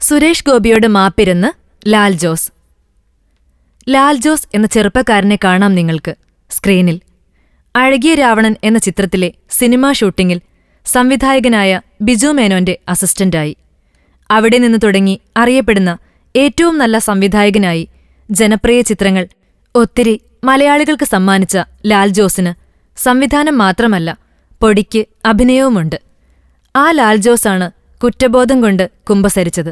സുരേഷ് ഗോപിയോട് മാപ്പിരുന്ന് ലാൽ ജോസ്. ലാൽ ജോസ് എന്ന ചെറുപ്പക്കാരനെ കാണാം നിങ്ങൾക്ക് സ്ക്രീനിൽ. അഴകിയ രാവണൻ എന്ന ചിത്രത്തിലെ സിനിമാ ഷൂട്ടിംഗിൽ സംവിധായകനായ ബിജു മേനോന്റെ അസിസ്റ്റന്റായി. അവിടെ നിന്ന് തുടങ്ങി അറിയപ്പെടുന്ന ഏറ്റവും നല്ല സംവിധായകനായി ജനപ്രിയ ചിത്രങ്ങൾ ഒത്തിരി മലയാളികൾക്ക് സമ്മാനിച്ച ലാൽ ജോസിന് സംവിധാനം മാത്രമല്ല, പൊടിക്ക് അഭിനയവുമുണ്ട്. ആ ലാൽ ജോസാണ് കുറ്റബോധം കൊണ്ട് കുമ്പസരിച്ചത്.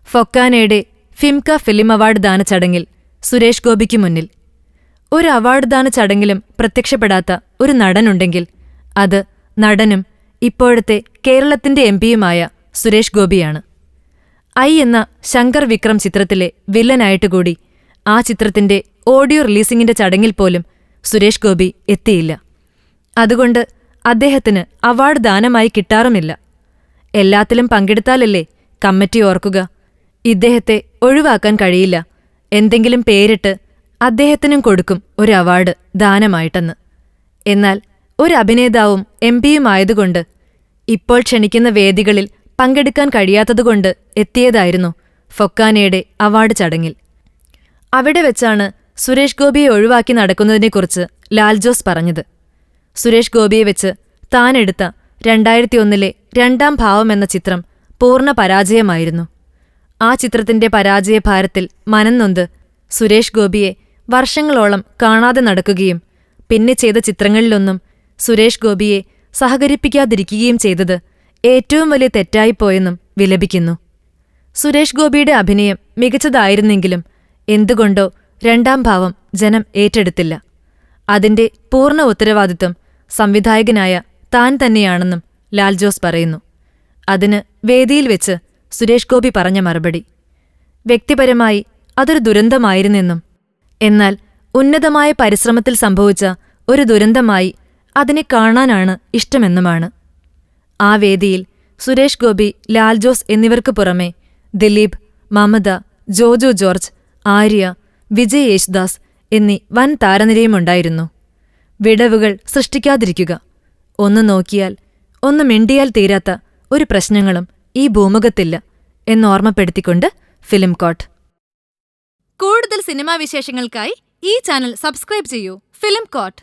ഫൊക്കാനയുടെ ഫിംക ഫിലിം അവാർഡ് ദാന ചടങ്ങിൽ സുരേഷ് ഗോപിക്ക് മുന്നിൽ. ഒരു അവാർഡ് ദാന ചടങ്ങിലും പ്രത്യക്ഷപ്പെടാത്ത ഒരു നടനുണ്ടെങ്കിൽ അത് നടനും ഇപ്പോഴത്തെ കേരളത്തിന്റെ എംപിയുമായ സുരേഷ് ഗോപിയാണ്. ഐ എന്ന ശങ്കർ വിക്രം ചിത്രത്തിലെ വില്ലനായിട്ടുകൂടി ആ ചിത്രത്തിന്റെ ഓഡിയോ റിലീസിംഗിന്റെ ചടങ്ങിൽ പോലും സുരേഷ് ഗോപി എത്തിയില്ല. അതുകൊണ്ട് അദ്ദേഹത്തിന് അവാർഡ് ദാനമായി കിട്ടാറുമില്ല. എല്ലാത്തിലും പങ്കെടുത്താലല്ലേ കമ്മിറ്റി ഓർക്കുക. ഇദ്ദേഹത്തെ ഒഴിവാക്കാൻ കഴിയില്ല, എന്തെങ്കിലും പേരിട്ട് അദ്ദേഹത്തിനും കൊടുക്കും ഒരു അവാർഡ് ദാനമായിട്ടെന്ന്. എന്നാൽ ഒരു അഭിനേതാവും എംപിയുമായതുകൊണ്ട് ഇപ്പോൾ ക്ഷണിക്കുന്ന വേദികളിൽ പങ്കെടുക്കാൻ കഴിയാത്തതുകൊണ്ട് എത്തിയതായിരുന്നു ഫൊക്കാനയുടെ അവാർഡ് ചടങ്ങിൽ. അവിടെ വെച്ചാണ് സുരേഷ് ഗോപിയെ ഒഴിവാക്കി നടക്കുന്നതിനെക്കുറിച്ച് ലാൽ ജോസ് പറഞ്ഞത്. സുരേഷ് ഗോപിയെ വെച്ച് താനെടുത്ത 2001 രണ്ടാം ഭാവം എന്ന ചിത്രം പൂർണ്ണ പരാജയമായിരുന്നു. ആ ചിത്രത്തിന്റെ പരാജയഭാരത്തിൽ മനംനൊന്ത് സുരേഷ് ഗോപിയെ വർഷങ്ങളോളം കാണാതെ നടക്കുകയും പിന്നെ ചെയ്ത ചിത്രങ്ങളിലൊന്നും സുരേഷ് ഗോപിയെ സഹകരിപ്പിക്കാതിരിക്കുകയും ചെയ്തത് ഏറ്റവും വലിയ തെറ്റായിപ്പോയെന്നും വിലപിക്കുന്നു. സുരേഷ് ഗോപിയുടെ അഭിനയം മികച്ചതായിരുന്നെങ്കിലും എന്തുകൊണ്ടോ രണ്ടാം ഭാവം ജനം ഏറ്റെടുത്തില്ല. അതിന്റെ പൂർണ്ണ ഉത്തരവാദിത്വം സംവിധായകനായ താൻ തന്നെയാണെന്നും ലാൽ ജോസ് പറയുന്നു. അതിന് വേദിയിൽ വെച്ച് സുരേഷ് ഗോപി പറഞ്ഞ മറുപടി: വ്യക്തിപരമായി അതൊരു ദുരന്തമായിരുന്നെന്നും എന്നാൽ ഉന്നതമായ പരിശ്രമത്തിൽ സംഭവിച്ച ഒരു ദുരന്തമായി അതിനെ കാണാനാണ് ഇഷ്ടമെന്നുമാണ്. ആ വേദിയിൽ സുരേഷ് ഗോപി, ലാൽ ജോസ് എന്നിവർക്ക് പുറമെ ദിലീപ്, മമത, ജോജു ജോർജ്, ആര്യ, വിജയ് യേശുദാസ് എന്നീ വൻ താരനിരയുമുണ്ടായിരുന്നു. വിടവുകൾ സൃഷ്ടിക്കാതിരിക്കുക, ഒന്ന് നോക്കിയാൽ ഒന്ന് മിണ്ടിയാൽ തീരാത്ത ഒരു പ്രശ്നങ്ങളും ഈ ഭൂമുഖത്തില്ല എന്നോർമ്മപ്പെടുത്തിക്കൊണ്ട് ഫിലിം കോട്ട്. കൂടുതൽ സിനിമാ വിശേഷങ്ങൾക്കായി ഈ ചാനൽ സബ്സ്ക്രൈബ് ചെയ്യൂ. Film coat.